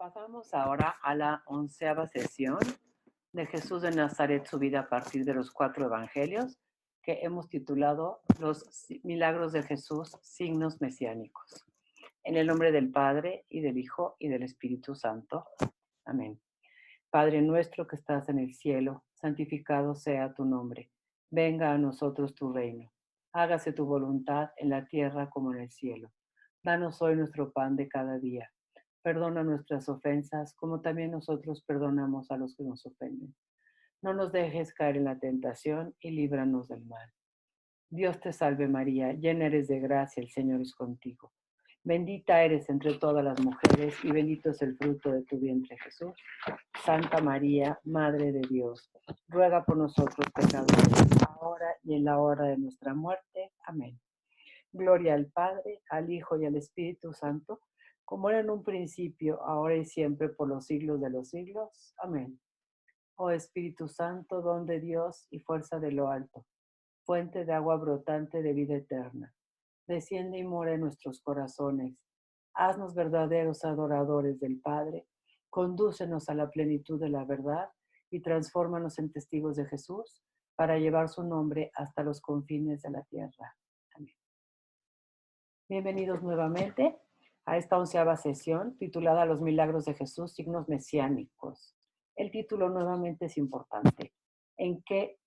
Pasamos ahora a la 11ª sesión de Jesús de Nazaret, su vida a partir de los 4 evangelios, que hemos titulado Los milagros de Jesús, signos mesiánicos. En el nombre del Padre, y del Hijo, y del Espíritu Santo. Amén. Padre nuestro que estás en el cielo, santificado sea tu nombre. Venga a nosotros tu reino. Hágase tu voluntad en la tierra como en el cielo. Danos hoy nuestro pan de cada día. Perdona nuestras ofensas, como también nosotros perdonamos a los que nos ofenden. No nos dejes caer en la tentación y líbranos del mal. Dios te salve María, llena eres de gracia, el Señor es contigo. Bendita eres entre todas las mujeres y bendito es el fruto de tu vientre Jesús. Santa María, Madre de Dios, ruega por nosotros pecadores, ahora y en la hora de nuestra muerte. Amén. Gloria al Padre, al Hijo y al Espíritu Santo, como era en un principio, ahora y siempre, por los siglos de los siglos. Amén. Oh Espíritu Santo, don de Dios y fuerza de lo alto, fuente de agua brotante de vida eterna, desciende y mora en nuestros corazones. Haznos verdaderos adoradores del Padre, condúcenos a la plenitud de la verdad y transfórmanos en testigos de Jesús para llevar su nombre hasta los confines de la tierra. Amén. Bienvenidos nuevamente a esta 11ª sesión titulada Los milagros de Jesús, signos mesiánicos. El título nuevamente es importante. ¿En qué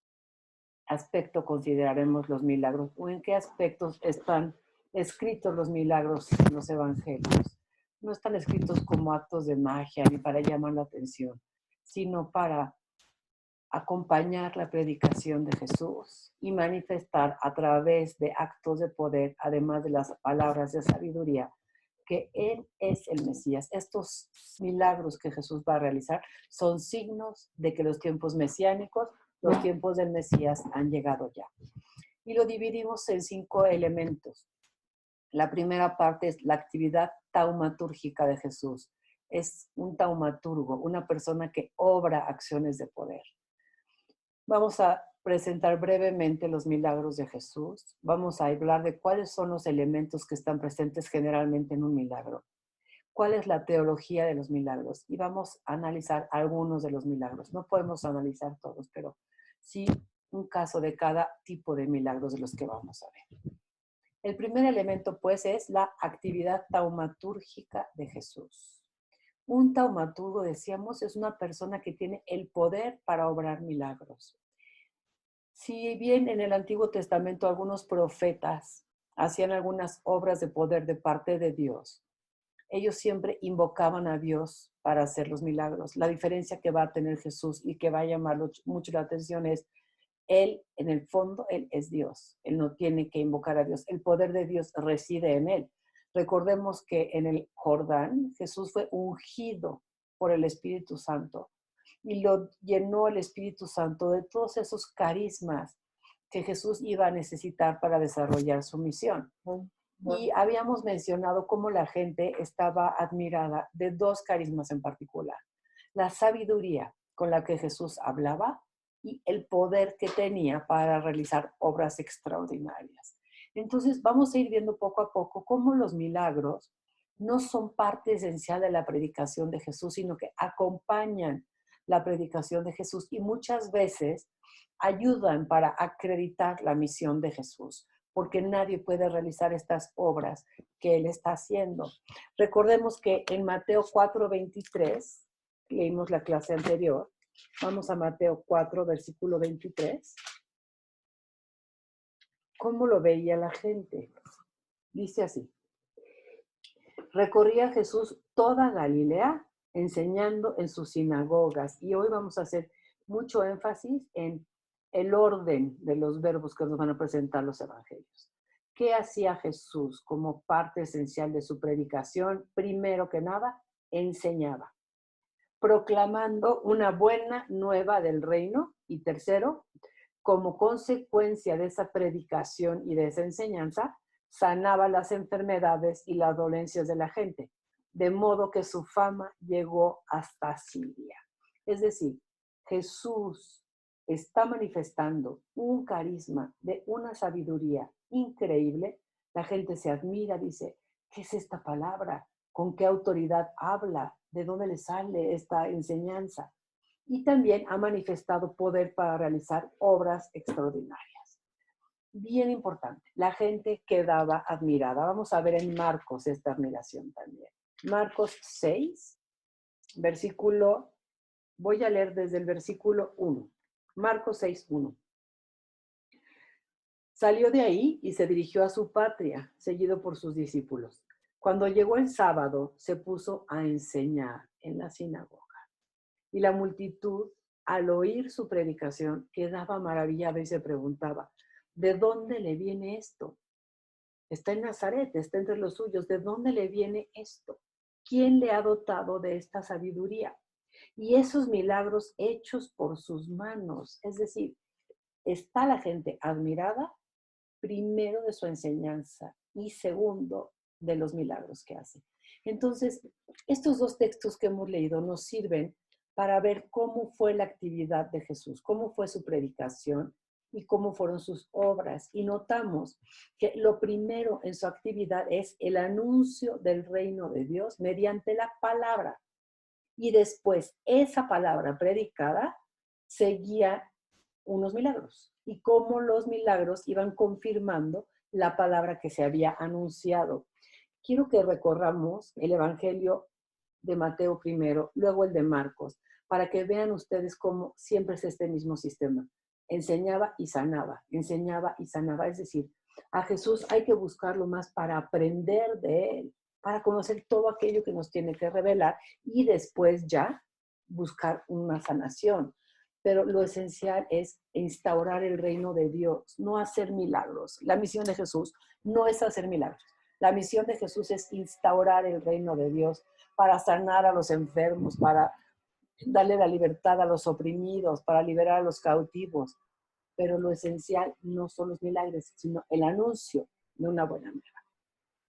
aspecto consideraremos los milagros o en qué aspectos están escritos los milagros en los evangelios? No están escritos como actos de magia ni para llamar la atención, sino para acompañar la predicación de Jesús y manifestar a través de actos de poder, además de las palabras de sabiduría, que Él es el Mesías. Estos milagros que Jesús va a realizar son signos de que los tiempos mesiánicos, los tiempos del Mesías han llegado ya. Y lo dividimos en 5 elementos. La primera parte es la actividad taumatúrgica de Jesús. Es un taumaturgo, una persona que obra acciones de poder. Vamos a presentar brevemente los milagros de Jesús. Vamos a hablar de cuáles son los elementos que están presentes generalmente en un milagro. ¿Cuál es la teología de los milagros? Y vamos a analizar algunos de los milagros. No podemos analizar todos, pero sí un caso de cada tipo de milagros de los que vamos a ver. El primer elemento, pues, es la actividad taumatúrgica de Jesús. Un taumaturgo, decíamos, es una persona que tiene el poder para obrar milagros. Si bien en el Antiguo Testamento algunos profetas hacían algunas obras de poder de parte de Dios, ellos siempre invocaban a Dios para hacer los milagros. La diferencia que va a tener Jesús y que va a llamar mucho la atención es, Él, en el fondo, Él es Dios. Él no tiene que invocar a Dios. El poder de Dios reside en Él. Recordemos que en el Jordán Jesús fue ungido por el Espíritu Santo y lo llenó el Espíritu Santo de todos esos carismas que Jesús iba a necesitar para desarrollar su misión. Y habíamos mencionado cómo la gente estaba admirada de 2 carismas en particular. La sabiduría con la que Jesús hablaba y el poder que tenía para realizar obras extraordinarias. Entonces vamos a ir viendo poco a poco cómo los milagros no son parte esencial de la predicación de Jesús, sino que acompañan la predicación de Jesús y muchas veces ayudan para acreditar la misión de Jesús, porque nadie puede realizar estas obras que Él está haciendo. Recordemos que en Mateo 4:23, leímos la clase anterior, vamos a Mateo 4, versículo 23. ¿Cómo lo veía la gente? Dice así: recorría Jesús toda Galilea, enseñando en sus sinagogas. Y hoy vamos a hacer mucho énfasis en el orden de los verbos que nos van a presentar los evangelios. ¿Qué hacía Jesús como parte esencial de su predicación? Primero que nada, enseñaba, proclamando una buena nueva del reino. Y tercero, como consecuencia de esa predicación y de esa enseñanza, sanaba las enfermedades y las dolencias de la gente, de modo que su fama llegó hasta Siria. Es decir, Jesús está manifestando un carisma de una sabiduría increíble. La gente se admira, dice, ¿qué es esta palabra? con qué autoridad habla, de dónde le sale esta enseñanza. Y también ha manifestado poder para realizar obras extraordinarias. Bien importante, la gente quedaba admirada. Vamos a ver en Marcos esta admiración también. Marcos 6, versículo, voy a leer desde el versículo 1. Marcos 6, 1. Salió de ahí y se dirigió a su patria, seguido por sus discípulos. Cuando llegó el sábado, se puso a enseñar en la sinagoga. Y la multitud, al oír su predicación, quedaba maravillada y se preguntaba, ¿de dónde le viene esto? Está en Nazaret, está entre los suyos. ¿De dónde le viene esto? ¿Quién le ha dotado de esta sabiduría? Y esos milagros hechos por sus manos. Es decir, está la gente admirada, primero de su enseñanza y segundo de los milagros que hace. Entonces, estos dos textos que hemos leído nos sirven para ver cómo fue la actividad de Jesús, cómo fue su predicación y cómo fueron sus obras. Y notamos que lo primero en su actividad es el anuncio del reino de Dios mediante la palabra. Y después esa palabra predicada seguía unos milagros y cómo los milagros iban confirmando la palabra que se había anunciado. Quiero que recorramos el Evangelio de Mateo primero, luego el de Marcos, para que vean ustedes cómo siempre es este mismo sistema. Enseñaba y sanaba, enseñaba y sanaba. Es decir, a Jesús hay que buscarlo más para aprender de él, para conocer todo aquello que nos tiene que revelar y después ya buscar una sanación. Pero lo esencial es instaurar el reino de Dios, no hacer milagros. La misión de Jesús no es hacer milagros. La misión de Jesús es instaurar el reino de Dios para sanar a los enfermos, para darle la libertad a los oprimidos, para liberar a los cautivos. Pero lo esencial no son los milagros, sino el anuncio de una buena nueva.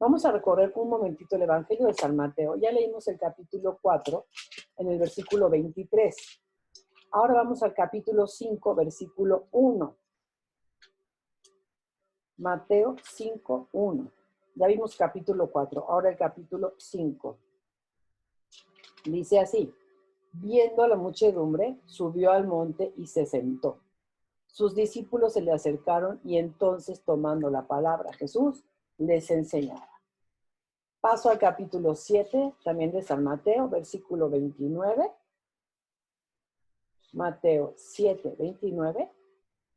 Vamos a recorrer un momentito el Evangelio de San Mateo. Ya leímos el capítulo 4 en el versículo 23. Ahora vamos al capítulo 5, versículo 1. Mateo 5, 1. Ya vimos capítulo 4, ahora el capítulo 5. Dice así, viendo a la muchedumbre, subió al monte y se sentó. Sus discípulos se le acercaron y entonces, tomando la palabra, Jesús les enseñaba. Paso al capítulo 7, también de San Mateo, versículo 29. Mateo 7, 29,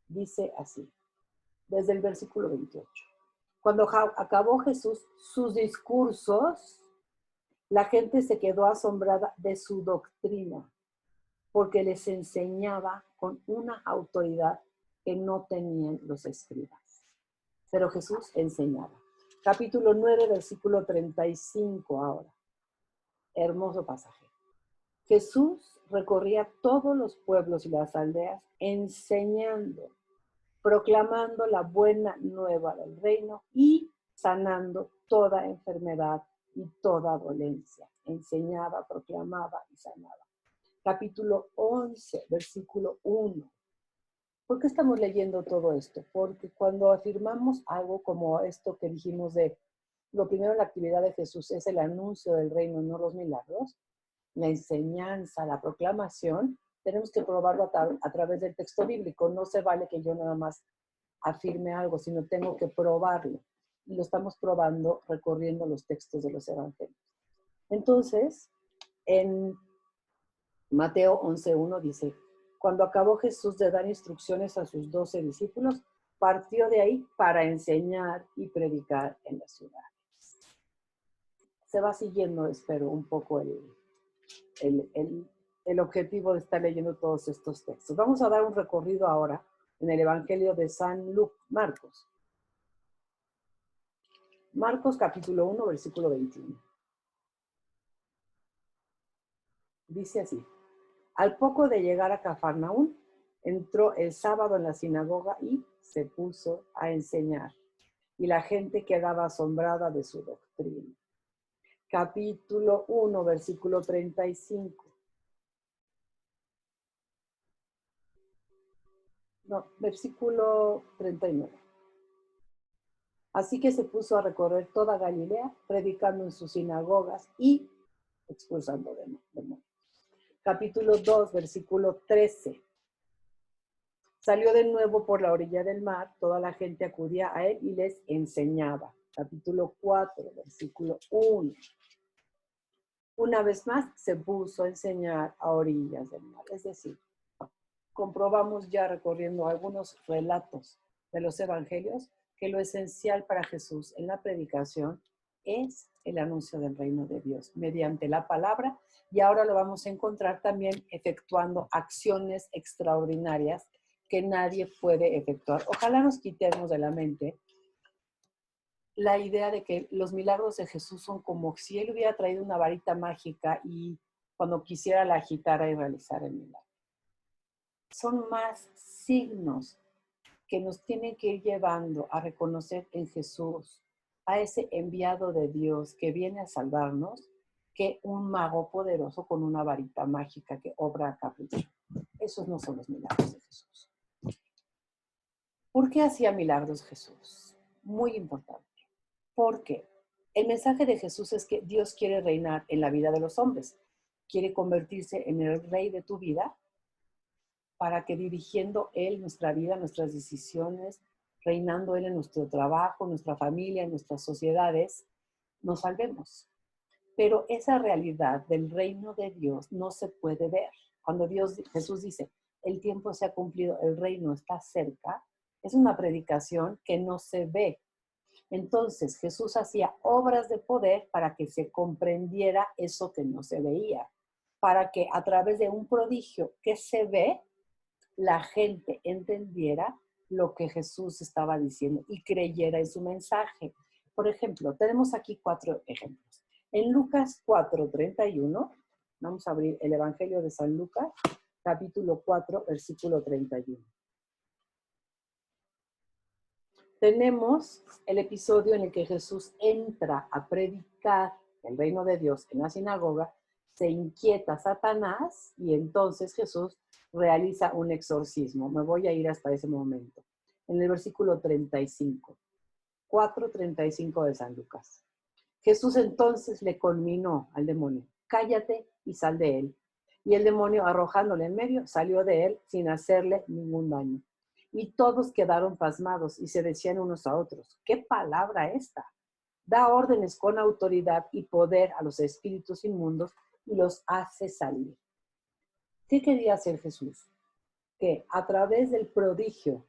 dice así, desde el versículo 28. Cuando acabó Jesús sus discursos, la gente se quedó asombrada de su doctrina, porque les enseñaba con una autoridad que no tenían los escribas. Pero Jesús enseñaba. Capítulo 9, versículo 35 ahora. Hermoso pasaje. Jesús recorría todos los pueblos y las aldeas enseñando, proclamando la buena nueva del reino y sanando toda enfermedad y toda dolencia. Enseñaba, proclamaba y sanaba. Capítulo 11, versículo 1. ¿Por qué estamos leyendo todo esto? Porque cuando afirmamos algo como esto que dijimos de lo primero en la actividad de Jesús es el anuncio del reino, no los milagros, la enseñanza, la proclamación, tenemos que probarlo a través del texto bíblico. No se vale que yo nada más afirme algo, sino tengo que probarlo. Y lo estamos probando recorriendo los textos de los evangelios. Entonces, en Mateo 11:1 dice, cuando acabó Jesús de dar instrucciones a sus 12 discípulos, partió de ahí para enseñar y predicar en las ciudades. Se va siguiendo, espero, un poco el objetivo de estar leyendo todos estos textos. Vamos a dar un recorrido ahora en el Evangelio de San Marcos. Marcos capítulo 1, versículo 21. Dice así, al poco de llegar a Cafarnaún, entró el sábado en la sinagoga y se puso a enseñar. Y la gente quedaba asombrada de su doctrina. Capítulo 1, versículo 35. No, versículo 39. Así que se puso a recorrer toda Galilea, predicando en sus sinagogas y expulsando demonios. Capítulo 2, versículo 13. Salió de nuevo por la orilla del mar, toda la gente acudía a él y les enseñaba. Capítulo 4, versículo 1. Una vez más se puso a enseñar a orillas del mar. Es decir, comprobamos ya recorriendo algunos relatos de los evangelios que lo esencial para Jesús en la predicación es el anuncio del reino de Dios mediante la palabra, y ahora lo vamos a encontrar también efectuando acciones extraordinarias que nadie puede efectuar. Ojalá nos quitemos de la mente la idea de que los milagros de Jesús son como si él hubiera traído una varita mágica y cuando quisiera la agitara y realizara el milagro. Son más signos que nos tienen que ir llevando a reconocer en Jesús a ese enviado de Dios que viene a salvarnos, que un mago poderoso con una varita mágica que obra a capricho. Esos no son los milagros de Jesús. ¿Por qué hacía milagros Jesús? Muy importante. Porque el mensaje de Jesús es que Dios quiere reinar en la vida de los hombres. Quiere convertirse en el rey de tu vida para que dirigiendo Él nuestra vida, nuestras decisiones, reinando Él en nuestro trabajo, en nuestra familia, en nuestras sociedades, nos salvemos. Pero esa realidad del reino de Dios no se puede ver. Cuando Jesús dice, el tiempo se ha cumplido, el reino está cerca, es una predicación que no se ve. Entonces Jesús hacía obras de poder para que se comprendiera eso que no se veía, para que a través de un prodigio que se ve, la gente entendiera lo que Jesús estaba diciendo y creyera en su mensaje. Por ejemplo, tenemos aquí 4 ejemplos. En Lucas 4:31, vamos a abrir el Evangelio de San Lucas, capítulo 4, versículo 31. Tenemos el episodio en el que Jesús entra a predicar el reino de Dios en la sinagoga, se inquieta Satanás y entonces Jesús realiza un exorcismo. Me voy a ir hasta ese momento. En el versículo 35, 4:35 de San Lucas. Jesús entonces le conminó al demonio, cállate y sal de él. Y el demonio, arrojándole en medio, salió de él sin hacerle ningún daño. Y todos quedaron pasmados y se decían unos a otros, ¿qué palabra esta? Da órdenes con autoridad y poder a los espíritus inmundos y los hace salir. ¿Qué quería hacer Jesús? Que a través del prodigio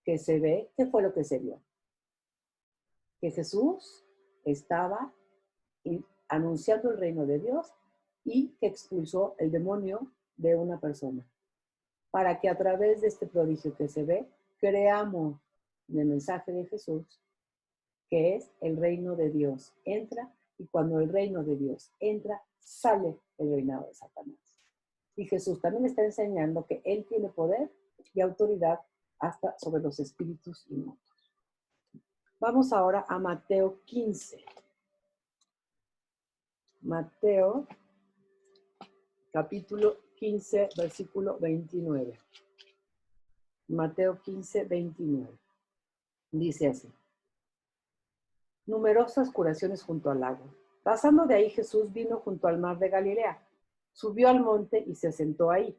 que se ve, ¿qué fue lo que se vio? Que Jesús estaba anunciando el reino de Dios y que expulsó el demonio de una persona. Para que a través de este prodigio que se ve, creamos en el mensaje de Jesús, que es el reino de Dios. Entra, y cuando el reino de Dios entra, sale el reinado de Satanás. Y Jesús también está enseñando que Él tiene poder y autoridad hasta sobre los espíritus inmundos. Vamos ahora a Mateo 15. Mateo, capítulo 15, versículo 29. Mateo 15, 29. Dice así. Numerosas curaciones junto al lago. Pasando de ahí, Jesús vino junto al mar de Galilea. Subió al monte y se sentó ahí.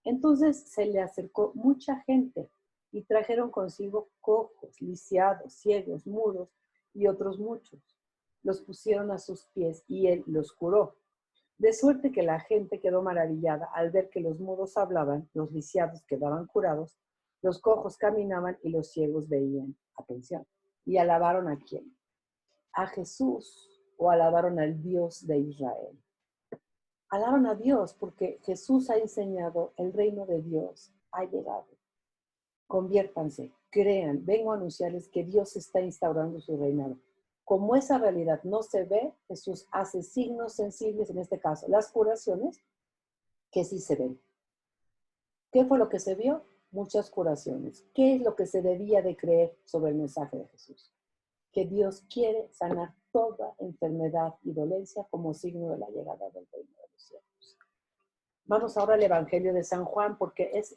Entonces se le acercó mucha gente y trajeron consigo cojos, lisiados, ciegos, mudos y otros muchos. Los pusieron a sus pies y él los curó. De suerte que la gente quedó maravillada al ver que los mudos hablaban, los lisiados quedaban curados, los cojos caminaban y los ciegos veían. Atención. Y alabaron ¿a quién? A Jesús, o alabaron al Dios de Israel. Alaban a Dios porque Jesús ha enseñado el reino de Dios. Ha llegado. Conviértanse, crean, vengo a anunciarles que Dios está instaurando su reinado. Como esa realidad no se ve, Jesús hace signos sensibles, en este caso las curaciones, que sí se ven. ¿Qué fue lo que se vio? Muchas curaciones. ¿Qué es lo que se debía de creer sobre el mensaje de Jesús? Que Dios quiere sanar toda enfermedad y dolencia como signo de la llegada del reino de los cielos. Vamos ahora al Evangelio de San Juan, porque es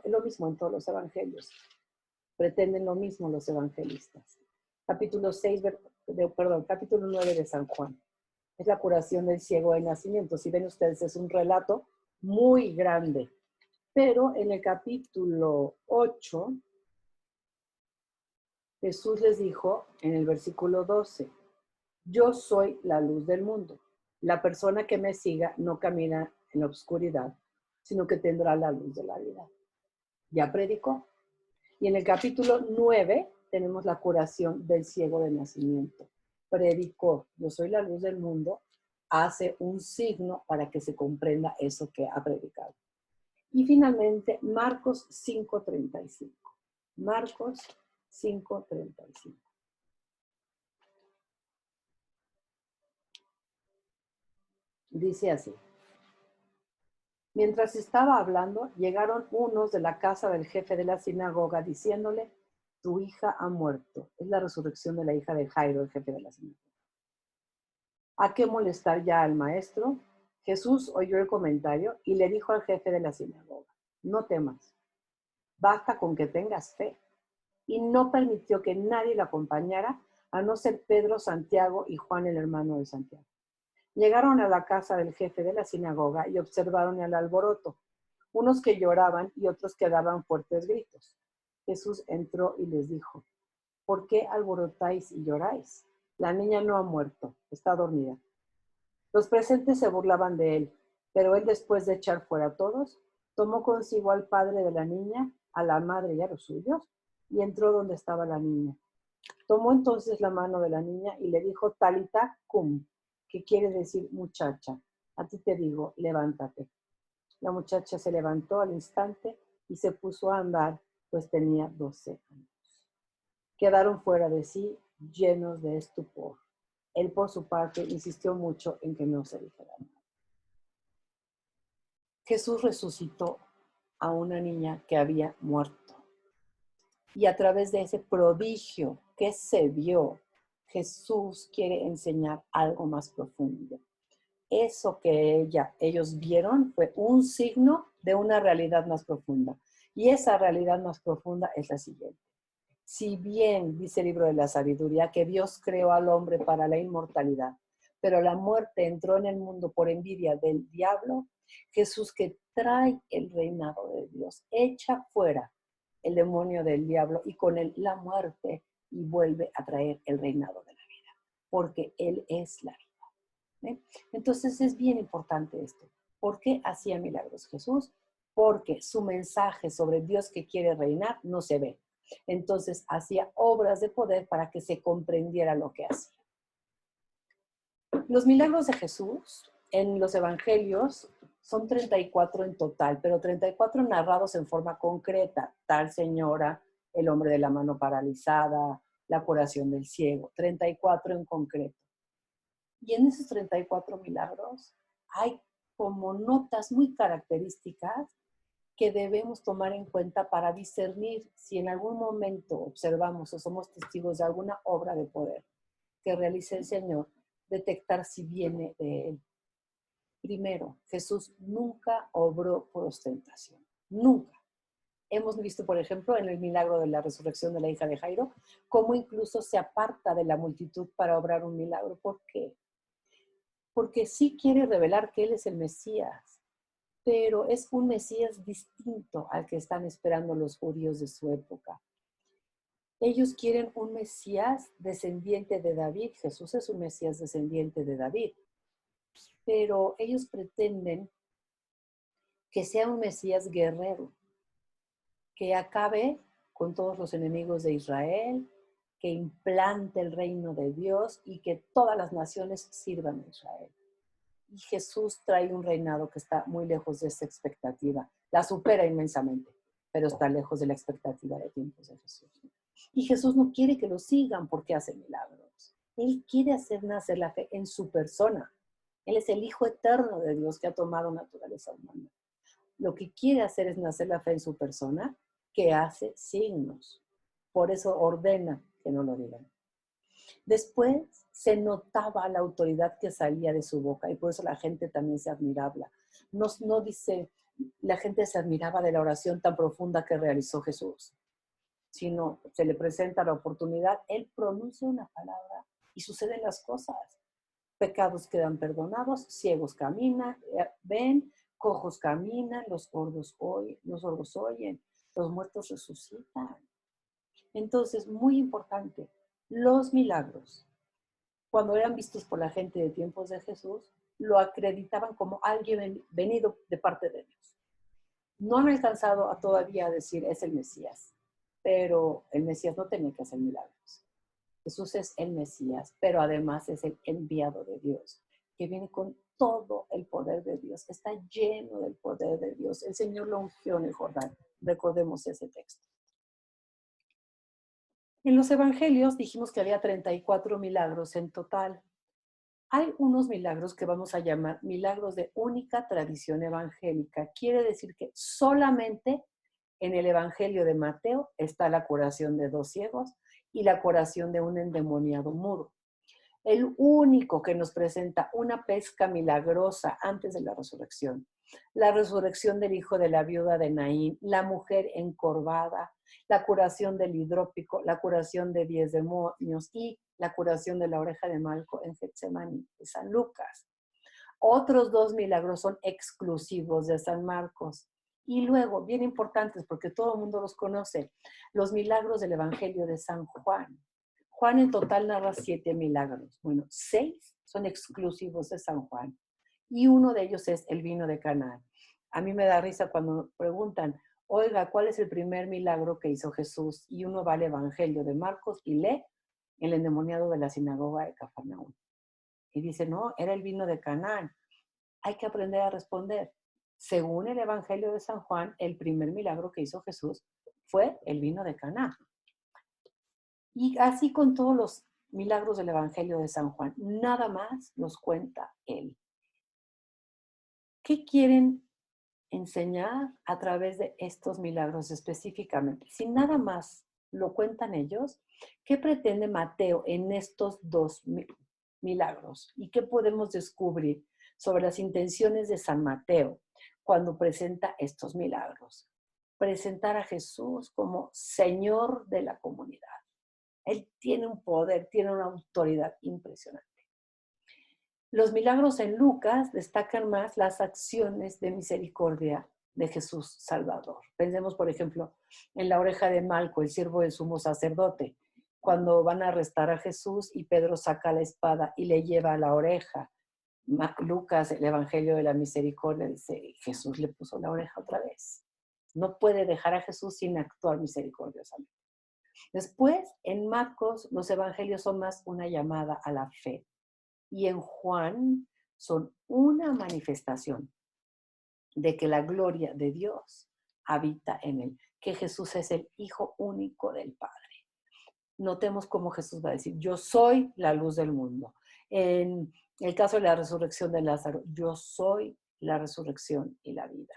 lo mismo en todos los evangelios. Pretenden lo mismo los evangelistas. capítulo 9 de San Juan. Es la curación del ciego de nacimiento. Si ven ustedes, es un relato muy grande. Pero en el capítulo 8, Jesús les dijo en el versículo 12, yo soy la luz del mundo. La persona que me siga no camina en la oscuridad, sino que tendrá la luz de la vida. Ya predicó. Y en el capítulo 9 tenemos la curación del ciego de nacimiento. Predicó, yo soy la luz del mundo, hace un signo para que se comprenda eso que ha predicado. Y finalmente, Marcos 5:35. Marcos 5:35. Dice así. Mientras estaba hablando, llegaron unos de la casa del jefe de la sinagoga diciéndole, tu hija ha muerto. Es la resurrección de la hija de Jairo, el jefe de la sinagoga. ¿A qué molestar ya al maestro? Jesús oyó el comentario y le dijo al jefe de la sinagoga, no temas, basta con que tengas fe. Y no permitió que nadie lo acompañara, a no ser Pedro, Santiago y Juan, el hermano de Santiago. Llegaron a la casa del jefe de la sinagoga y observaron el alboroto, unos que lloraban y otros que daban fuertes gritos. Jesús entró y les dijo, ¿por qué alborotáis y lloráis? La niña no ha muerto, está dormida. Los presentes se burlaban de él, pero él, después de echar fuera a todos, tomó consigo al padre de la niña, a la madre y a los suyos, y entró donde estaba la niña. Tomó entonces la mano de la niña y le dijo, Talita cum, que quiere decir muchacha. A ti te digo, levántate. La muchacha se levantó al instante y se puso a andar, pues tenía 12 años. Quedaron fuera de sí, llenos de estupor. Él, por su parte, insistió mucho en que no se dijera nada. Jesús resucitó a una niña que había muerto. Y a través de ese prodigio que se vio, Jesús quiere enseñar algo más profundo. Eso que ellos vieron fue un signo de una realidad más profunda. Y esa realidad más profunda es la siguiente. Si bien, dice el libro de la sabiduría, que Dios creó al hombre para la inmortalidad, pero la muerte entró en el mundo por envidia del diablo, Jesús, que trae el reinado de Dios, echa fuera el demonio del diablo y con él la muerte, y vuelve a traer el reinado de la vida, porque él es la vida. Entonces es bien importante esto. ¿Por qué hacía milagros Jesús? Porque su mensaje sobre Dios que quiere reinar no se ve. Entonces hacía obras de poder para que se comprendiera lo que hacía. Los milagros de Jesús en los evangelios son 34 en total, pero 34 narrados en forma concreta. Tal señora, el hombre de la mano paralizada, la curación del ciego. 34 en concreto. Y en esos 34 milagros hay como notas muy características que debemos tomar en cuenta para discernir si en algún momento observamos o somos testigos de alguna obra de poder que realice el Señor, detectar si viene de Él. Primero, Jesús nunca obró por ostentación, nunca. Hemos visto, por ejemplo, en el milagro de la resurrección de la hija de Jairo, cómo incluso se aparta de la multitud para obrar un milagro. ¿Por qué? Porque sí quiere revelar que Él es el Mesías, pero es un Mesías distinto al que están esperando los judíos de su época. Ellos quieren un Mesías descendiente de David. Jesús es un Mesías descendiente de David, pero ellos pretenden que sea un Mesías guerrero, que acabe con todos los enemigos de Israel, que implante el reino de Dios y que todas las naciones sirvan a Israel. Y Jesús trae un reinado que está muy lejos de esa expectativa. La supera inmensamente, pero está lejos de la expectativa de tiempos de Jesús. Y Jesús no quiere que lo sigan porque hace milagros. Él quiere hacer nacer la fe en su persona. Él es el Hijo eterno de Dios que ha tomado naturaleza humana. Lo que quiere hacer es nacer la fe en su persona, que hace signos. Por eso ordena que no lo digan. Después se notaba la autoridad que salía de su boca y por eso la gente también se admiraba. No dice, la gente se admiraba de la oración tan profunda que realizó Jesús. sino se le presenta la oportunidad, Él pronuncia una palabra y suceden las cosas. Pecados quedan perdonados, ciegos caminan, ven, cojos caminan, los sordos oyen, los muertos resucitan. Entonces, muy importante, los milagros, cuando eran vistos por la gente de tiempos de Jesús, lo acreditaban como alguien venido de parte de Dios. No han alcanzado a todavía decir es el Mesías, pero el Mesías no tenía que hacer milagros. Jesús es el Mesías, pero además es el enviado de Dios, que viene con todo el poder de Dios, está lleno del poder de Dios. El Señor lo ungió en el Jordán. Recordemos ese texto. En los evangelios dijimos que había 34 milagros en total. Hay unos milagros que vamos a llamar milagros de única tradición evangélica. Quiere decir que solamente en el Evangelio de Mateo está la curación de 2 ciegos y la curación de un endemoniado mudo. El único que nos presenta una pesca milagrosa antes de la resurrección del hijo de la viuda de Naín, la mujer encorvada, la curación del hidrópico, la curación de 10 demonios y la curación de la oreja de Malco en Getsemaní de San Lucas. Otros 2 milagros son exclusivos de San Marcos. Y luego, bien importantes, porque todo el mundo los conoce, los milagros del Evangelio de San Juan. Juan en total narra 7 milagros. Bueno, 6 son exclusivos de San Juan. Y uno de ellos es el vino de Caná. A mí me da risa cuando preguntan, oiga, ¿cuál es el primer milagro que hizo Jesús? Y uno va al Evangelio de Marcos y lee el endemoniado de la sinagoga de Cafarnaúm. Y dice, no, era el vino de Caná. Hay que aprender a responder. Según el Evangelio de San Juan, el primer milagro que hizo Jesús fue el vino de Caná. Y así con todos los milagros del Evangelio de San Juan, nada más los cuenta él. ¿Qué quieren enseñar a través de estos milagros específicamente? Si nada más lo cuentan ellos, ¿qué pretende Mateo en estos 2 milagros? ¿Y qué podemos descubrir sobre las intenciones de San Mateo cuando presenta estos milagros? Presentar a Jesús como Señor de la comunidad. Él tiene un poder, tiene una autoridad impresionante. Los milagros en Lucas destacan más las acciones de misericordia de Jesús Salvador. Pensemos, por ejemplo, en la oreja de Malco, el siervo del sumo sacerdote, cuando van a arrestar a Jesús y Pedro saca la espada y le lleva a la oreja. Lucas, el Evangelio de la Misericordia, dice, Jesús le puso la oreja otra vez. No puede dejar a Jesús sin actuar misericordiosamente. Después, en Marcos, los evangelios son más una llamada a la fe. Y en Juan son una manifestación de que la gloria de Dios habita en él, que Jesús es el Hijo único del Padre. Notemos cómo Jesús va a decir, yo soy la luz del mundo. En el caso de la resurrección de Lázaro, yo soy la resurrección y la vida.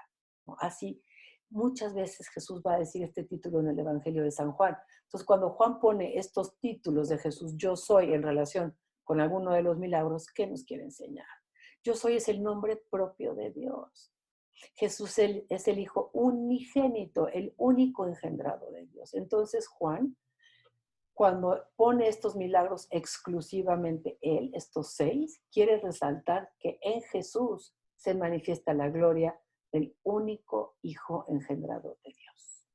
Así, muchas veces Jesús va a decir este título en el Evangelio de San Juan. Entonces, cuando Juan pone estos títulos de Jesús, yo soy, en relación con alguno de los milagros, ¿qué nos quiere enseñar? Yo soy es el nombre propio de Dios. Jesús es el Hijo unigénito, el único engendrado de Dios. Entonces, Juan, cuando pone estos milagros exclusivamente él, estos 6, quiere resaltar que en Jesús se manifiesta la gloria del único Hijo engendrado de Dios.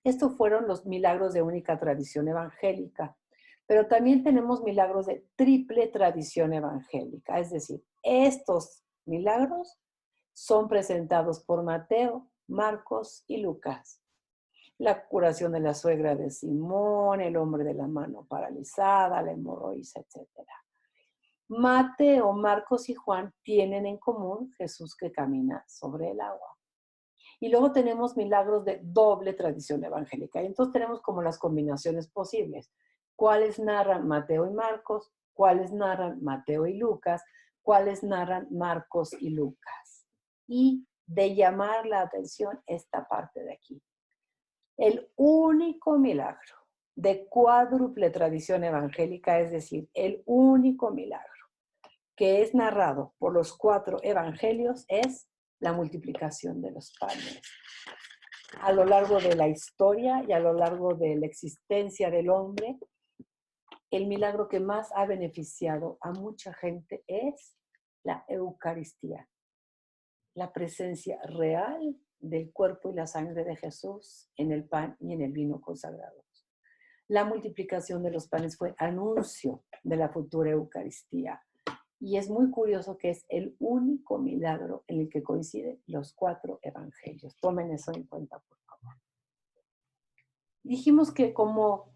Estos fueron los milagros de única tradición evangélica, pero también tenemos milagros de triple tradición evangélica, es decir, estos milagros son presentados por Mateo, Marcos y Lucas. La curación de la suegra de Simón, el hombre de la mano paralizada, la hemorroides, etc. Mateo, Marcos y Juan tienen en común Jesús que camina sobre el agua. Y luego tenemos milagros de doble tradición evangélica. Y entonces tenemos como las combinaciones posibles. ¿Cuáles narran Mateo y Marcos? ¿Cuáles narran Mateo y Lucas? ¿Cuáles narran Marcos y Lucas? Y de llamar la atención esta parte de aquí. El único milagro de cuádruple tradición evangélica, es decir, el único milagro que es narrado por los 4 evangelios es la multiplicación de los panes. A lo largo de la historia y a lo largo de la existencia del hombre, el milagro que más ha beneficiado a mucha gente es la Eucaristía, la presencia real del cuerpo y la sangre de Jesús en el pan y en el vino consagrados. La multiplicación de los panes fue anuncio de la futura Eucaristía. Y es muy curioso que es el único milagro en el que coinciden los 4 evangelios. Tomen eso en cuenta, por favor. Dijimos que como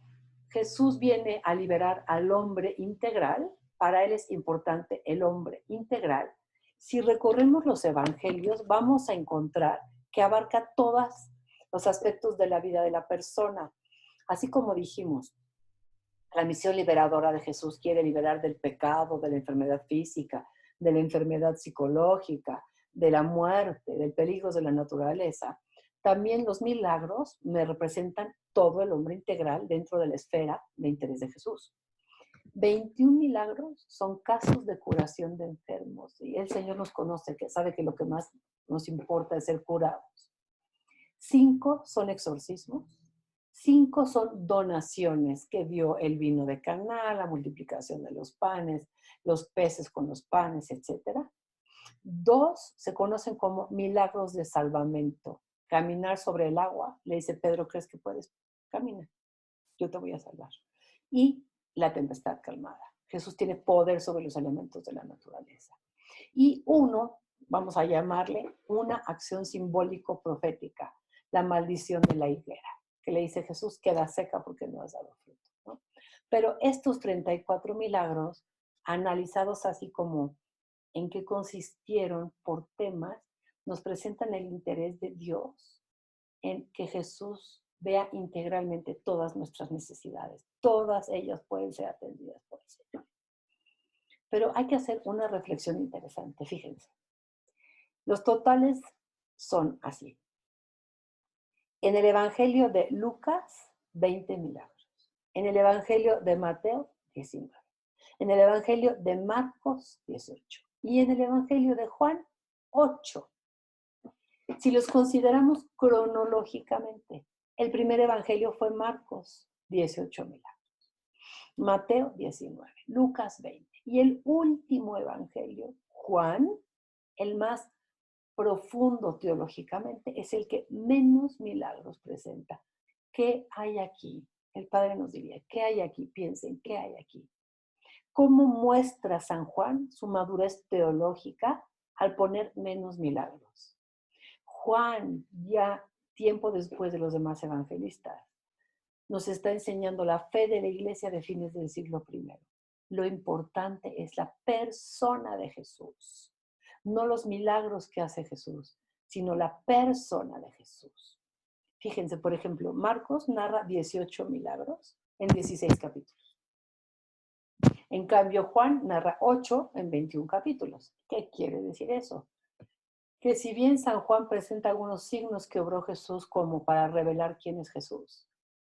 Jesús viene a liberar al hombre integral, para él es importante el hombre integral. Si recorremos los evangelios, vamos a encontrar que abarca todos los aspectos de la vida de la persona. Así como dijimos, la misión liberadora de Jesús quiere liberar del pecado, de la enfermedad física, de la enfermedad psicológica, de la muerte, del peligro de la naturaleza. También los milagros me representan todo el hombre integral dentro de la esfera de interés de Jesús. 21 milagros son casos de curación de enfermos. Y el Señor nos conoce, que sabe que lo que más nos importa es ser curados. 5 son exorcismos. 5 son donaciones que dio el vino de Caná, la multiplicación de los panes, los peces con los panes, etc. 2 se conocen como milagros de salvamento. Caminar sobre el agua, le dice Pedro, ¿crees que puedes? Camina, yo te voy a salvar. Y la tempestad calmada. Jesús tiene poder sobre los elementos de la naturaleza. Y 1, vamos a llamarle una acción simbólico-profética, la maldición de la higuera, que le dice Jesús, queda seca porque no has dado fruto, ¿no? Pero estos 34 milagros, analizados así como en qué consistieron por temas, nos presentan el interés de Dios en que Jesús vea integralmente todas nuestras necesidades. Todas ellas pueden ser atendidas por el Señor. Pero hay que hacer una reflexión interesante, fíjense. Los totales son así. En el Evangelio de Lucas, 20 milagros. En el Evangelio de Mateo, 19. En el Evangelio de Marcos, 18. Y en el Evangelio de Juan, 8. Si los consideramos cronológicamente, el primer Evangelio fue Marcos, 18 milagros. Mateo, 19. Lucas, 20. Y el último Evangelio, Juan, el más profundo teológicamente, es el que menos milagros presenta. ¿Qué hay aquí? El Padre nos diría, ¿qué hay aquí? Piensen, ¿qué hay aquí? ¿Cómo muestra San Juan su madurez teológica al poner menos milagros? Juan, ya tiempo después de los demás evangelistas, nos está enseñando la fe de la iglesia de fines del siglo I. Lo importante es la persona de Jesús. No los milagros que hace Jesús, sino la persona de Jesús. Fíjense, por ejemplo, Marcos narra 18 milagros en 16 capítulos. En cambio, Juan narra 8 en 21 capítulos. ¿Qué quiere decir eso? Que si bien San Juan presenta algunos signos que obró Jesús como para revelar quién es Jesús,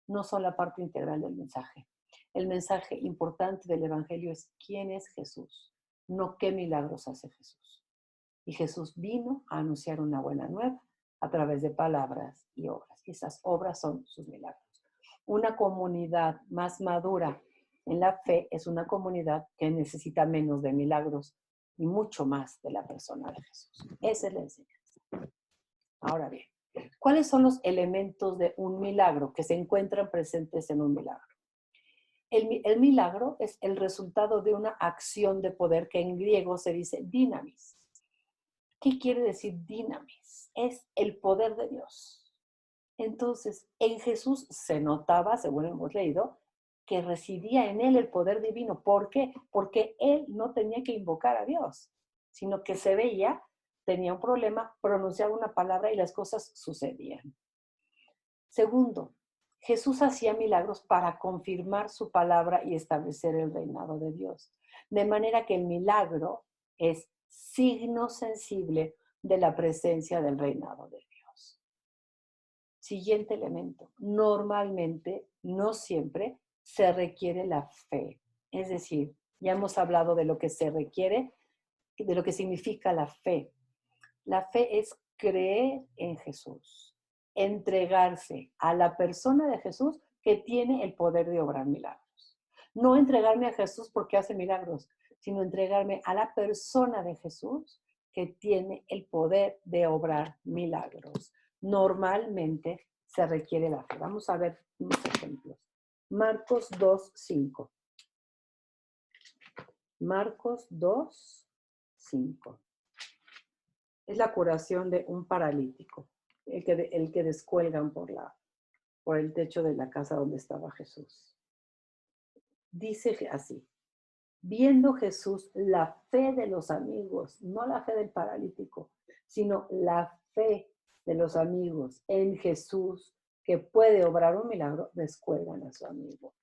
no son la parte integral del mensaje. El mensaje importante del Evangelio es quién es Jesús, no qué milagros hace Jesús. Y Jesús vino a anunciar una buena nueva a través de palabras y obras. Y esas obras son sus milagros. Una comunidad más madura en la fe es una comunidad que necesita menos de milagros y mucho más de la persona de Jesús. Esa es la enseñanza. Ahora bien, ¿cuáles son los elementos de un milagro que se encuentran presentes en un milagro? El milagro es el resultado de una acción de poder que en griego se dice dinamis. ¿Qué quiere decir dinamis? Es el poder de Dios. Entonces, en Jesús se notaba, según hemos leído, que residía en él el poder divino. ¿Por qué? Porque él no tenía que invocar a Dios, sino que se veía, tenía un problema, pronunciaba una palabra y las cosas sucedían. Segundo, Jesús hacía milagros para confirmar su palabra y establecer el reinado de Dios. De manera que el milagro es signo sensible de la presencia del reinado de Dios. Siguiente elemento. Normalmente, no siempre, se requiere la fe. Es decir, ya hemos hablado de lo que se requiere, de lo que significa la fe. La fe es creer en Jesús. entregarse a la persona de Jesús que tiene el poder de obrar milagros. No entregarme a Jesús porque hace milagros, sino entregarme a la persona de Jesús que tiene el poder de obrar milagros. Normalmente se requiere la fe. Vamos a ver unos ejemplos. Marcos 2:5. Marcos 2:5. Es la curación de un paralítico, el que descuelgan por el techo de la casa donde estaba Jesús. Dice así: viendo Jesús la fe de los amigos, no la fe del paralítico, sino la fe de los amigos en Jesús, que puede obrar un milagro, descuelgan a su amigo.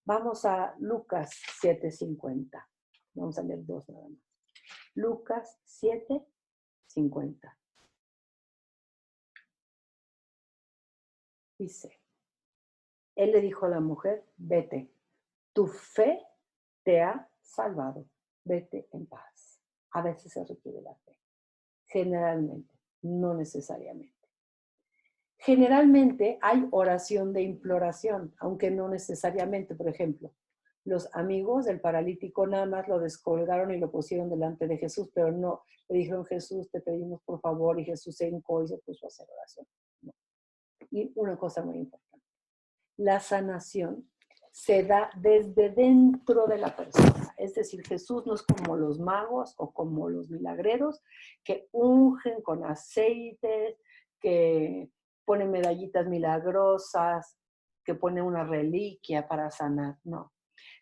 Vamos a Lucas 7:50. Vamos a leer dos nada más. Lucas 7:50. Dice, él le dijo a la mujer, vete, tu fe te ha salvado, vete en paz. A veces se requiere la fe, generalmente, no necesariamente. Generalmente hay oración de imploración, aunque no necesariamente. Por ejemplo, los amigos del paralítico nada más lo descolgaron y lo pusieron delante de Jesús, pero no, le dijeron, Jesús, te pedimos por favor, y Jesús se hincó y se puso a hacer oración. No. Y una cosa muy importante, la sanación se da desde dentro de la persona. Es decir, Jesús no es como los magos o como los milagreros que ungen con aceites, que ponen medallitas milagrosas, que ponen una reliquia para sanar. No,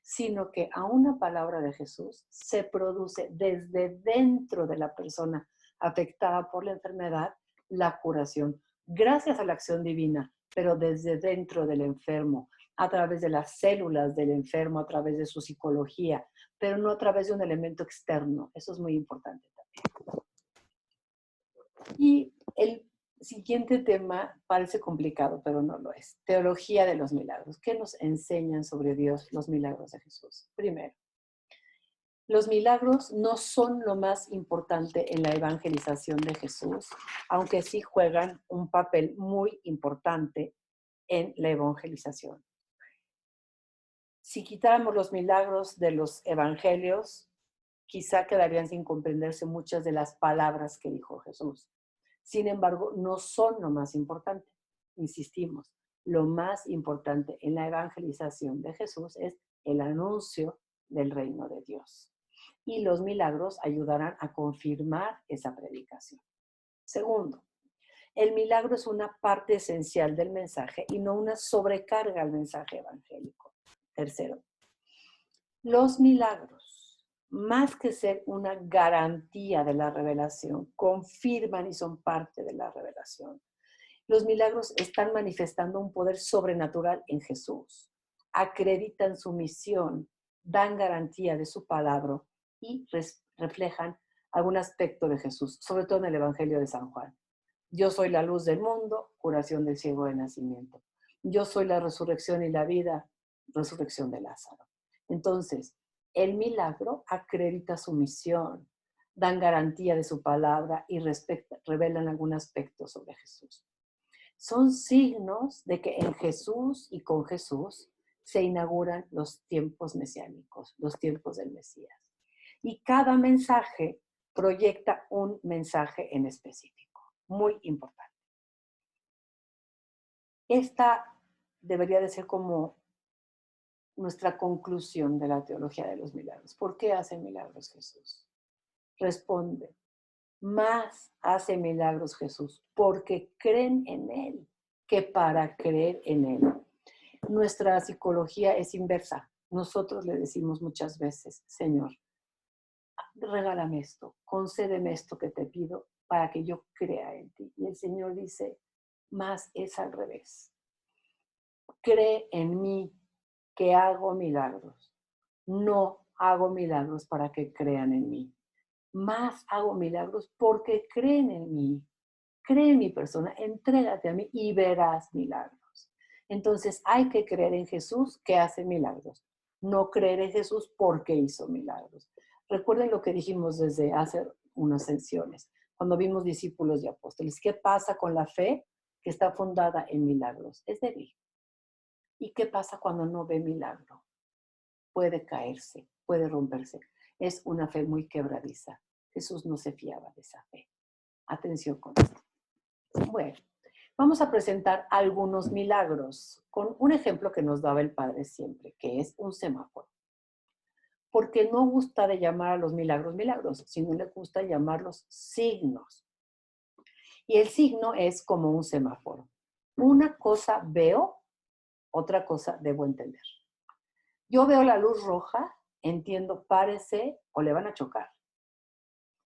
sino que a una palabra de Jesús se produce desde dentro de la persona afectada por la enfermedad la curación, gracias a la acción divina, pero desde dentro del enfermo, a través de las células del enfermo, a través de su psicología, pero no a través de un elemento externo. Eso es muy importante también. Y el siguiente tema parece complicado, pero no lo es. Teología de los milagros. ¿Qué nos enseñan sobre Dios los milagros de Jesús? Primero, los milagros no son lo más importante en la evangelización de Jesús, aunque sí juegan un papel muy importante en la evangelización. Si quitáramos los milagros de los evangelios, quizá quedarían sin comprenderse muchas de las palabras que dijo Jesús. Sin embargo, no son lo más importante. Insistimos, lo más importante en la evangelización de Jesús es el anuncio del reino de Dios. Y los milagros ayudarán a confirmar esa predicación. Segundo, el milagro es una parte esencial del mensaje y no una sobrecarga al mensaje evangélico. Tercero, los milagros, más que ser una garantía de la revelación, confirman y son parte de la revelación. Los milagros están manifestando un poder sobrenatural en Jesús, acreditan su misión, dan garantía de su palabra y reflejan algún aspecto de Jesús, sobre todo en el Evangelio de San Juan. Yo soy la luz del mundo, curación del ciego de nacimiento. Yo soy la resurrección y la vida, resurrección de Lázaro. Entonces, el milagro acredita su misión, dan garantía de su palabra y revelan algún aspecto sobre Jesús. Son signos de que en Jesús y con Jesús se inauguran los tiempos mesiánicos, los tiempos del Mesías. Y cada mensaje proyecta un mensaje en específico, muy importante. Esta debería de ser como nuestra conclusión de la teología de los milagros. ¿Por qué hace milagros Jesús? Responde, más hace milagros Jesús porque creen en Él que para creer en Él. Nuestra psicología es inversa. Nosotros le decimos muchas veces, Señor, regálame esto, concédeme esto que te pido para que yo crea en ti. Y el Señor dice, más es al revés. Cree en mí que hago milagros. No hago milagros para que crean en mí. Más hago milagros porque creen en mí. Cree en mi persona, entrégate a mí y verás milagros. Entonces hay que creer en Jesús que hace milagros. No creer en Jesús porque hizo milagros. Recuerden lo que dijimos desde hace unas sesiones, cuando vimos discípulos y apóstoles. ¿Qué pasa con la fe que está fundada en milagros, es débil. ¿Y qué pasa cuando no ve milagro? Puede caerse, puede romperse. Es una fe muy quebradiza. Jesús no se fiaba de esa fe. Atención con esto. Bueno, vamos a presentar algunos milagros con un ejemplo que nos daba el Padre siempre, que es un semáforo. Porque no gusta de llamar a los milagros milagros, sino le gusta llamarlos signos. Y el signo es como un semáforo. Una cosa veo, otra cosa debo entender. Yo veo la luz roja, entiendo párese o le van a chocar.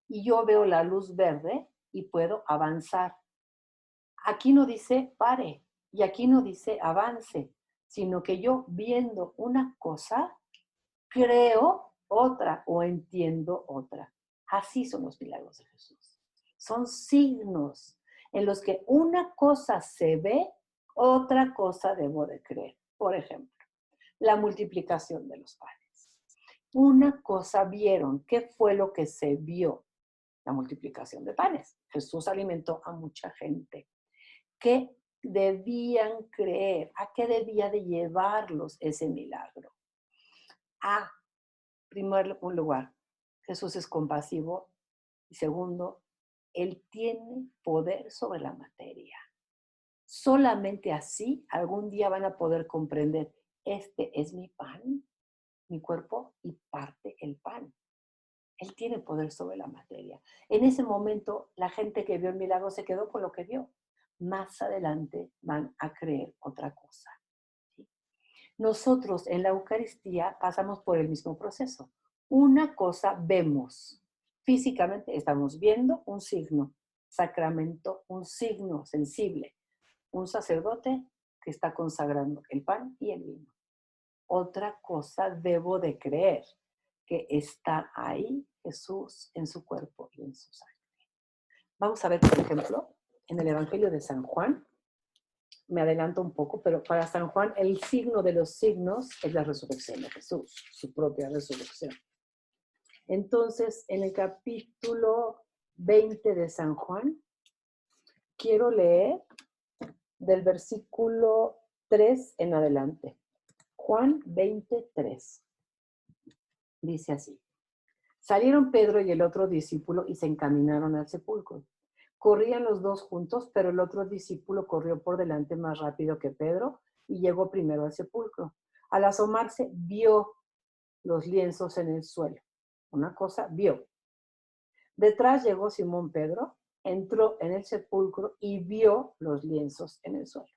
Y yo veo la luz verde y puedo avanzar. Aquí no dice pare y aquí no dice avance, sino que yo viendo una cosa, creo otra o entiendo otra. Así son los milagros de Jesús. Son signos en los que una cosa se ve, otra cosa debo de creer. Por ejemplo, la multiplicación de los panes. Una cosa vieron. ¿Qué fue lo que se vio? La multiplicación de panes. Jesús alimentó a mucha gente. ¿Qué debían creer? ¿A qué debía de llevarlos ese milagro? A, primer lugar, Jesús es compasivo. Y segundo, Él tiene poder sobre la materia. Solamente así algún día van a poder comprender, este es mi pan, mi cuerpo, y parte el pan. Él tiene poder sobre la materia. En ese momento, la gente que vio el milagro se quedó con lo que vio. Más adelante van a creer otra cosa. ¿Sí? Nosotros en la Eucaristía pasamos por el mismo proceso. Una cosa vemos. Físicamente estamos viendo un signo. Sacramento, un signo sensible. Un sacerdote que está consagrando el pan y el vino. Otra cosa debo de creer, que está ahí Jesús en su cuerpo y en su sangre. Vamos a ver, por ejemplo, en el Evangelio de San Juan, me adelanto un poco, pero para San Juan el signo de los signos es la resurrección de Jesús, su propia resurrección. Entonces, en el capítulo 20 de San Juan, quiero leer del versículo 3 en adelante. Juan 23. Dice así. Salieron Pedro y el otro discípulo y se encaminaron al sepulcro. Corrían los dos juntos, pero el otro discípulo corrió por delante más rápido que Pedro y llegó primero al sepulcro. Al asomarse, vio los lienzos en el suelo. Una cosa vio. Detrás llegó Simón Pedro, entró en el sepulcro y vio los lienzos en el suelo.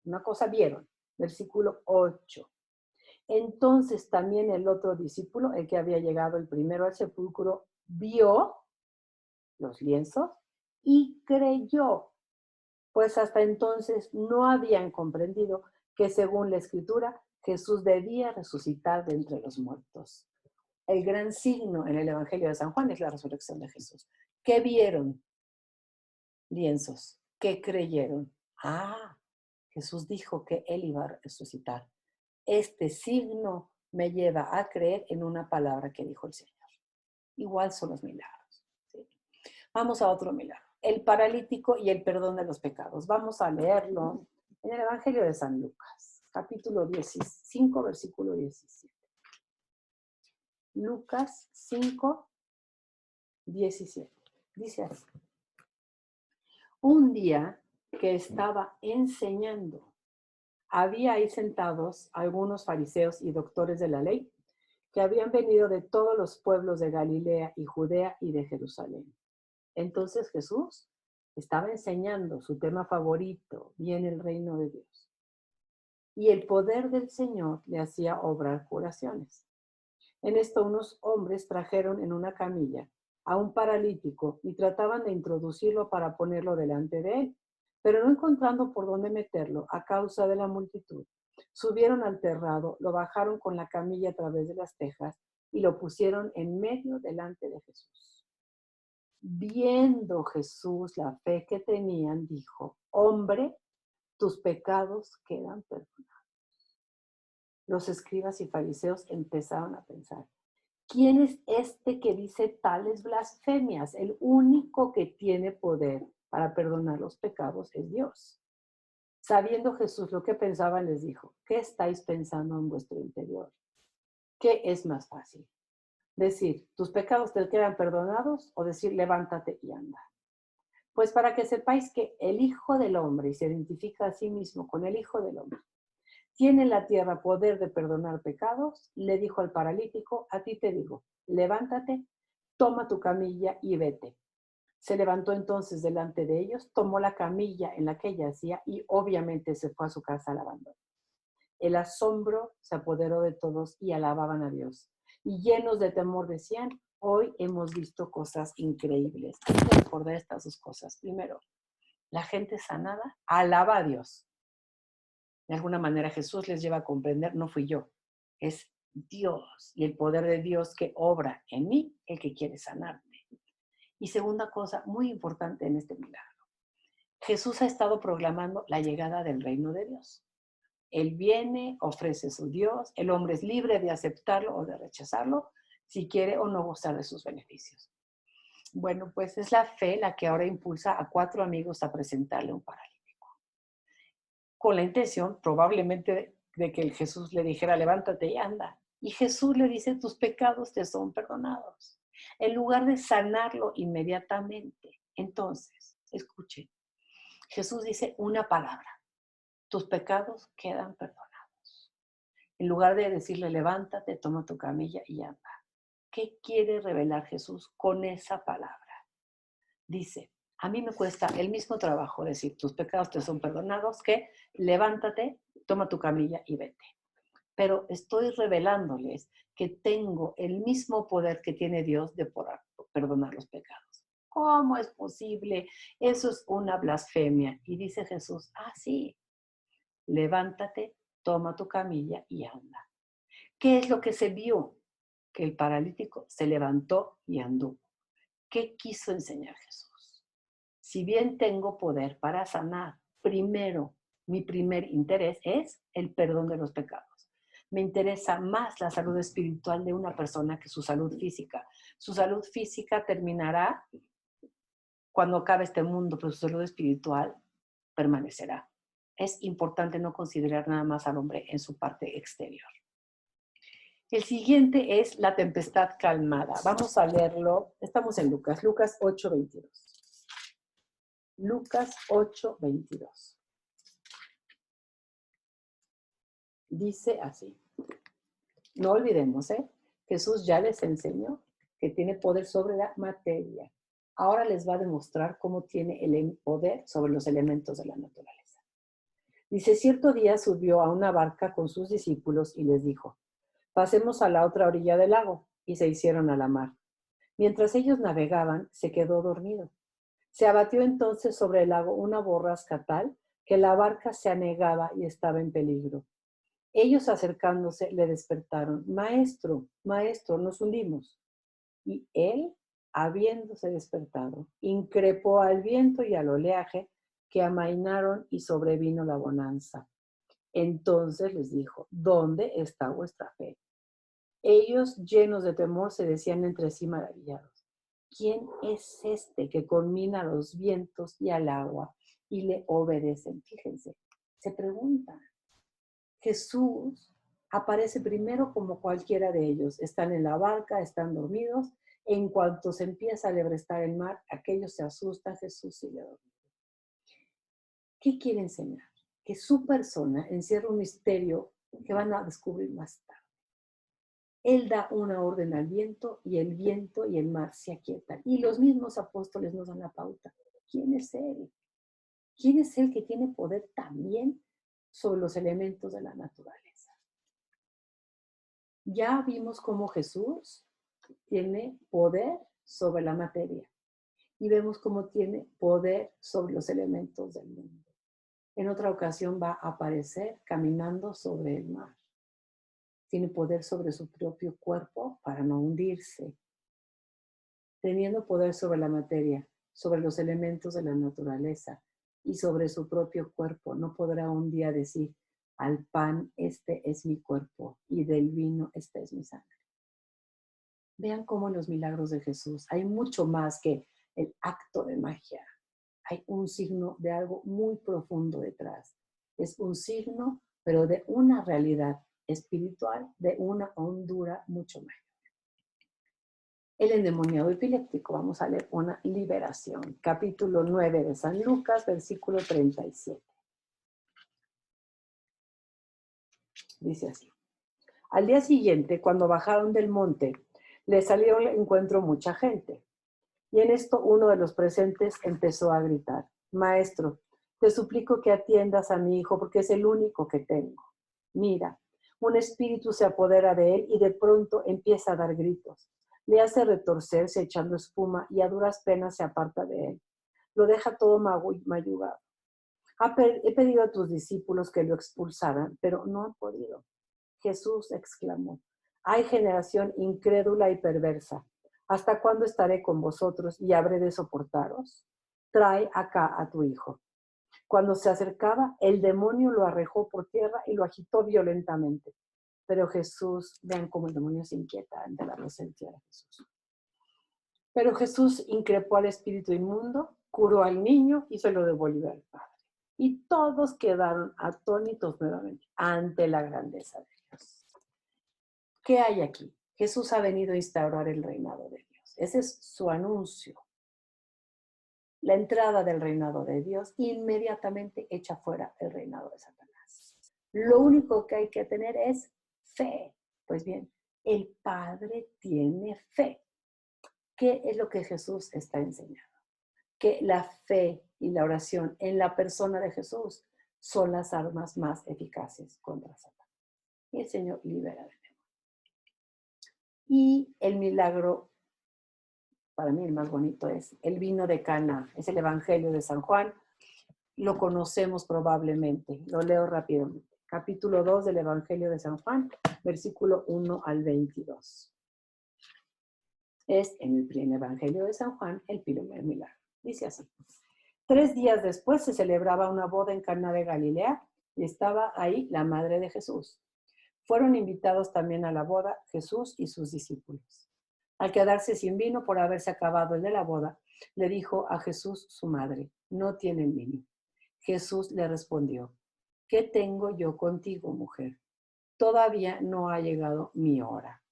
Una cosa vieron. Versículo 8. Entonces también el otro discípulo, el que había llegado el primero al sepulcro, vio los lienzos y creyó, pues hasta entonces no habían comprendido que según la Escritura Jesús debía resucitar de entre los muertos. El gran signo en el Evangelio de San Juan es la resurrección de Jesús. ¿Qué vieron? Lienzos. ¿Qué creyeron? Jesús dijo que Él iba a resucitar. Este signo me lleva a creer en una palabra que dijo el Señor. Igual son los milagros. ¿Sí? Vamos a otro milagro. El paralítico y el perdón de los pecados. Vamos a leerlo en el Evangelio de San Lucas, capítulo 5, versículo 17. Lucas 5, 17. Dice así. Un día que estaba enseñando, había ahí sentados algunos fariseos y doctores de la ley que habían venido de todos los pueblos de Galilea y Judea y de Jerusalén. Entonces Jesús estaba enseñando su tema favorito, viene el reino de Dios. Y el poder del Señor le hacía obrar curaciones. En esto unos hombres trajeron en una camilla a un paralítico y trataban de introducirlo para ponerlo delante de él, pero no encontrando por dónde meterlo a causa de la multitud. Subieron al terrado, lo bajaron con la camilla a través de las tejas y lo pusieron en medio delante de Jesús. Viendo Jesús la fe que tenían, dijo, hombre, tus pecados quedan perdonados. Los escribas y fariseos empezaron a pensar, ¿quién es este que dice tales blasfemias? El único que tiene poder para perdonar los pecados es Dios. Sabiendo Jesús lo que pensaban, les dijo, ¿qué estáis pensando en vuestro interior? ¿Qué es más fácil? Decir, tus pecados te quedan perdonados, o decir, levántate y anda. Pues para que sepáis que el Hijo del Hombre, y se identifica a sí mismo con el Hijo del Hombre, tiene en la tierra poder de perdonar pecados, le dijo al paralítico, a ti te digo, levántate, toma tu camilla y vete. Se levantó entonces delante de ellos, tomó la camilla en la que yacía y obviamente se fue a su casa alabando. El asombro se apoderó de todos y alababan a Dios. Y llenos de temor decían, hoy hemos visto cosas increíbles. Hay que recordar estas dos cosas. Primero, la gente sanada alaba a Dios. De alguna manera Jesús les lleva a comprender, no fui yo, es Dios y el poder de Dios que obra en mí, el que quiere sanarte. Y segunda cosa, muy importante en este milagro, Jesús ha estado proclamando la llegada del reino de Dios. Él viene, ofrece su Dios, el hombre es libre de aceptarlo o de rechazarlo, si quiere o no gozar de sus beneficios. Bueno, pues es la fe la que ahora impulsa a 4 amigos a presentarle un paralítico. Con la intención, probablemente, de que Jesús le dijera, levántate y anda. Y Jesús le dice, tus pecados te son perdonados. En lugar de sanarlo inmediatamente. Entonces, escuchen, Jesús dice una palabra, tus pecados quedan perdonados. En lugar de decirle, levántate, toma tu camilla y anda. ¿Qué quiere revelar Jesús con esa palabra? Dice, a mí me cuesta el mismo trabajo decir, tus pecados te son perdonados, que levántate, toma tu camilla y vete. Pero estoy revelándoles que tengo el mismo poder que tiene Dios de perdonar los pecados. ¿Cómo es posible? Eso es una blasfemia. Y dice Jesús, sí, levántate, toma tu camilla y anda. ¿Qué es lo que se vio? Que el paralítico se levantó y anduvo. ¿Qué quiso enseñar Jesús? Si bien tengo poder para sanar, primero, mi primer interés es el perdón de los pecados. Me interesa más la salud espiritual de una persona que su salud física. Su salud física terminará cuando acabe este mundo, pero su salud espiritual permanecerá. Es importante no considerar nada más al hombre en su parte exterior. El siguiente es la tempestad calmada. Vamos a leerlo. Estamos en Lucas 8:22. Lucas 8:22. Dice así. No olvidemos, Jesús ya les enseñó que tiene poder sobre la materia. Ahora les va a demostrar cómo tiene el poder sobre los elementos de la naturaleza. Dice, cierto día subió a una barca con sus discípulos y les dijo, pasemos a la otra orilla del lago, y se hicieron a la mar. Mientras ellos navegaban, se quedó dormido. Se abatió entonces sobre el lago una borrasca tal que la barca se anegaba y estaba en peligro. Ellos acercándose le despertaron, Maestro, Maestro, nos hundimos. Y él, habiéndose despertado, increpó al viento y al oleaje que amainaron y sobrevino la bonanza. Entonces les dijo, ¿dónde está vuestra fe? Ellos, llenos de temor, se decían entre sí maravillados, ¿quién es este que conmina a los vientos y al agua y le obedecen? Fíjense, se preguntan. Jesús aparece primero como cualquiera de ellos. Están en la barca, están dormidos. En cuanto se empieza a lebrestar el mar, aquellos se asustan, Jesús sigue dormido. ¿Qué quiere enseñar? Que su persona encierra un misterio que van a descubrir más tarde. Él da una orden al viento y el mar se aquietan. Y los mismos apóstoles nos dan la pauta. ¿Quién es Él? ¿Quién es Él que tiene poder también sobre los elementos de la naturaleza? Ya vimos cómo Jesús tiene poder sobre la materia y vemos cómo tiene poder sobre los elementos del mundo. En otra ocasión va a aparecer caminando sobre el mar. Tiene poder sobre su propio cuerpo para no hundirse. Teniendo poder sobre la materia, sobre los elementos de la naturaleza y sobre su propio cuerpo, no podrá un día decir, al pan este es mi cuerpo y del vino esta es mi sangre. Vean cómo en los milagros de Jesús hay mucho más que el acto de magia. hay un signo de algo muy profundo detrás. Es un signo, pero de una realidad espiritual, de una hondura mucho mayor. El endemoniado epiléptico, vamos a leer una liberación. Capítulo 9 de San Lucas, versículo 37. Dice así. Al día siguiente, cuando bajaron del monte, le salió al encuentro mucha gente. Y en esto uno de los presentes empezó a gritar, Maestro, te suplico que atiendas a mi hijo porque es el único que tengo. Mira, un espíritu se apodera de él y de pronto empieza a dar gritos. Le hace retorcerse echando espuma y a duras penas se aparta de él. Lo deja todo mayugado. He pedido a tus discípulos que lo expulsaran, pero no han podido. Jesús exclamó, hay generación incrédula y perversa. ¿Hasta cuándo estaré con vosotros y habré de soportaros? Trae acá a tu hijo. Cuando se acercaba, el demonio lo arrojó por tierra y lo agitó violentamente. Pero Jesús, vean cómo el demonio se inquieta ante la presencia de Jesús. Pero Jesús increpó al espíritu inmundo, curó al niño y se lo devolvió al padre. Y todos quedaron atónitos nuevamente ante la grandeza de Dios. ¿Qué hay aquí? Jesús ha venido a instaurar el reinado de Dios. Ese es su anuncio. La entrada del reinado de Dios inmediatamente echa fuera el reinado de Satanás. Lo único que hay que tener es fe. Pues bien, el Padre tiene fe. ¿Qué es lo que Jesús está enseñando? Que la fe y la oración en la persona de Jesús son las armas más eficaces contra Satanás. Y el Señor libera del demonio. Y el milagro, para mí el más bonito, es el vino de Cana. Es el Evangelio de San Juan. Lo conocemos probablemente. Lo leo rápidamente. Capítulo 2 del Evangelio de San Juan, versículo 1 al 22. Es en el primer Evangelio de San Juan el primer milagro. Dice así. 3 días después se celebraba una boda en Caná de Galilea y estaba ahí la madre de Jesús. Fueron invitados también a la boda Jesús y sus discípulos. Al quedarse sin vino por haberse acabado el de la boda, le dijo a Jesús su madre, no tienen vino. Jesús le respondió, ¿qué tengo yo contigo, mujer? Todavía no ha llegado mi hora.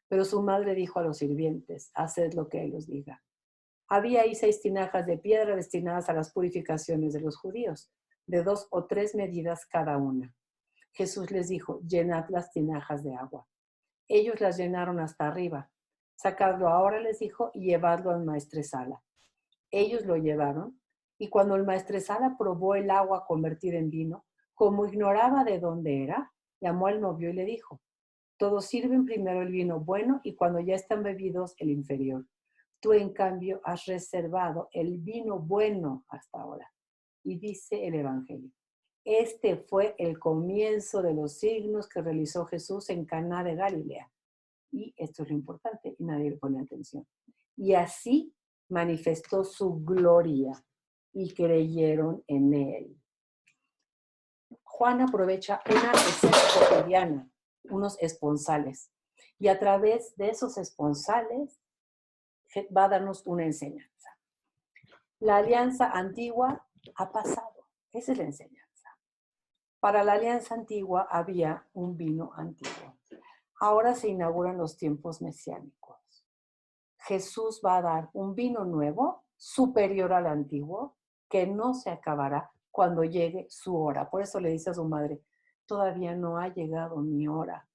Pero su madre dijo a los sirvientes, haced lo que él os diga. Había ahí 6 tinajas de piedra destinadas a las purificaciones de los judíos, de 2 o 3 medidas cada una. Jesús les dijo, llenad las tinajas de agua. Ellos las llenaron hasta arriba. Sacadlo ahora, les dijo, y llevadlo al maestresala. Ellos lo llevaron, y cuando el maestresala probó el agua convertida en vino, como ignoraba de dónde era, llamó al novio y le dijo, todos sirven primero el vino bueno y cuando ya están bebidos el inferior. Tú, en cambio, has reservado el vino bueno hasta ahora. Y dice el Evangelio, este fue el comienzo de los signos que realizó Jesús en Caná de Galilea. Y esto es lo importante y nadie le pone atención. Y así manifestó su gloria y creyeron en él. Juan aprovecha una escena cotidiana, unos esponsales, y a través de esos esponsales va a darnos una enseñanza. La alianza antigua ha pasado, esa es la enseñanza. Para la alianza antigua había un vino antiguo. Ahora se inauguran los tiempos mesiánicos. Jesús va a dar un vino nuevo, superior al antiguo, que no se acabará cuando llegue su hora. Por eso le dice a su madre, todavía no ha llegado mi hora,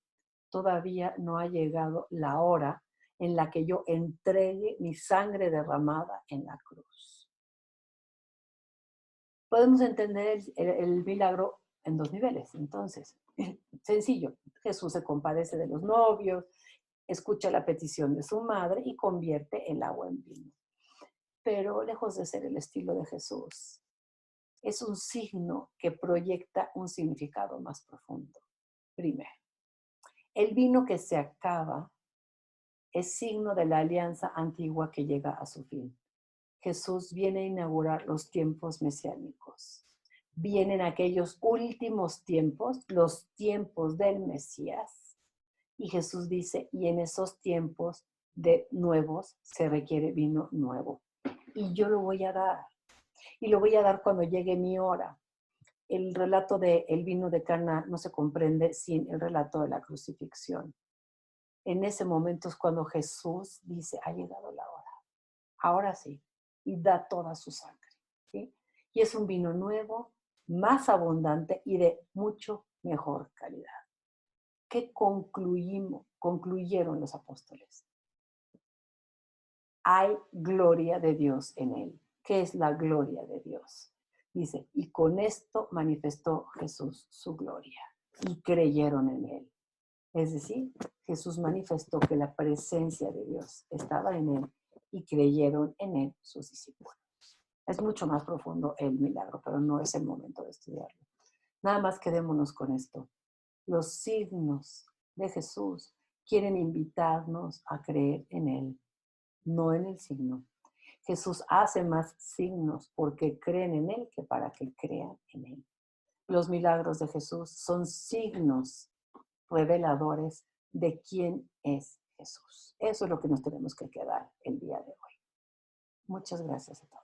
todavía no ha llegado la hora en la que yo entregue mi sangre derramada en la cruz. Podemos entender el milagro en 2 niveles. Entonces, sencillo, Jesús se compadece de los novios, escucha la petición de su madre y convierte el agua en vino. Pero lejos de ser el estilo de Jesús, es un signo que proyecta un significado más profundo. Primero, el vino que se acaba es signo de la alianza antigua que llega a su fin. Jesús viene a inaugurar los tiempos mesiánicos. Vienen aquellos últimos tiempos, los tiempos del Mesías. Y Jesús dice, y en esos tiempos de nuevos se requiere vino nuevo. Y yo lo voy a dar. y lo voy a dar cuando llegue mi hora. El relato del vino de Caná no se comprende sin el relato de la crucifixión. En ese momento es cuando Jesús dice, ha llegado la hora. Ahora sí, y da toda su sangre, ¿sí? Y es un vino nuevo, más abundante y de mucho mejor calidad. ¿Qué concluyeron los apóstoles? Hay gloria de Dios en él. ¿Qué es la gloria de Dios? Dice, y con esto manifestó Jesús su gloria y creyeron en él. Es decir, Jesús manifestó que la presencia de Dios estaba en él y creyeron en él sus discípulos. Es mucho más profundo el milagro, pero no es el momento de estudiarlo. Nada más quedémonos con esto. Los signos de Jesús quieren invitarnos a creer en él, no en el signo. Jesús hace más signos porque creen en él que para que crean en él. Los milagros de Jesús son signos reveladores de quién es Jesús. Eso es lo que nos tenemos que quedar el día de hoy. Muchas gracias a todos.